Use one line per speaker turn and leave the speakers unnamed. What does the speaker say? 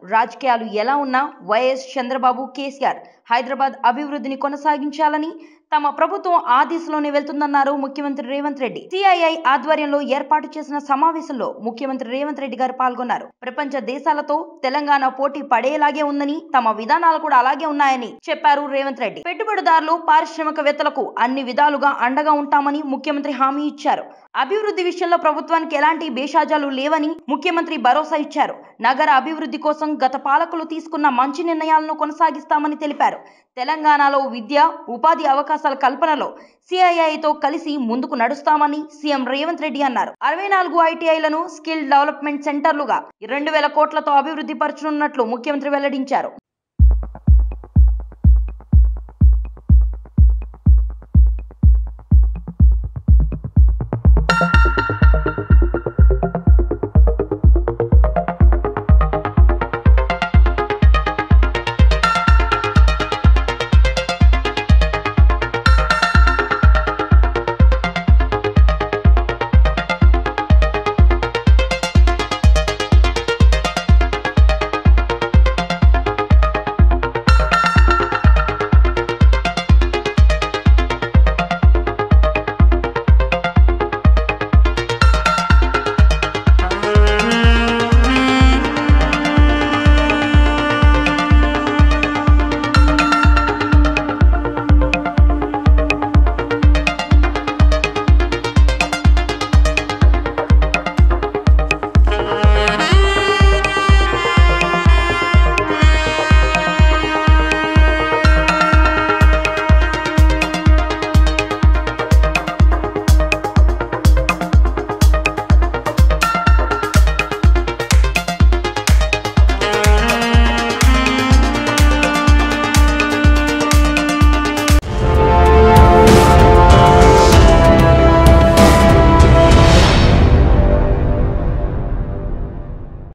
రాజకీయాలు ఎలా ఉన్నా వైఎస్ చంద్రబాబు, కేసీఆర్ హైదరాబాద్ అభివృద్ధిని కొనసాగించాలని తమ ప్రభుత్వం ఆ దిశలోనే వెళ్తుందన్నారు ముఖ్యమంత్రి రేవంత్ రెడ్డి. సిఐఐ ఆధ్వర్యంలో ఏర్పాటు చేసిన సమావేశంలో ముఖ్యమంత్రి రేవంత్ రెడ్డి గారు పాల్గొన్నారు. ప్రపంచ దేశాలతో తెలంగాణ పోటీ పడేలాగే ఉందని, తమ విధానాలు కూడా అలాగే ఉన్నాయని చెప్పారు రేవంత్ రెడ్డి. పెట్టుబడిదారులు, పారిశ్రామికవేత్తలకు అన్ని విధాలుగా అండగా ఉంటామని ముఖ్యమంత్రి హామీ ఇచ్చారు. అభివృద్ధి విషయంలో ప్రభుత్వానికి ఎలాంటి భేషజాలు లేవని ముఖ్యమంత్రి భరోసా ఇచ్చారు. నగర అభివృద్ధి కోసం గత పాలకులు తీసుకున్న మంచి నిర్ణయాలను కొనసాగిస్తామని తెలిపారు. తెలంగాణలో విద్య, ఉపాధి అవకాశాల కల్పనలో సిఐఐతో కలిసి ముందుకు నడుస్తామని సీఎం రేవంత్ రెడ్డి అన్నారు. 64 ఐటీఐలను స్కిల్ డెవలప్మెంట్ సెంటర్లుగా 2,000 కోట్లతో అభివృద్ధి పరచనున్నట్లు ముఖ్యమంత్రి వెల్లడించారు.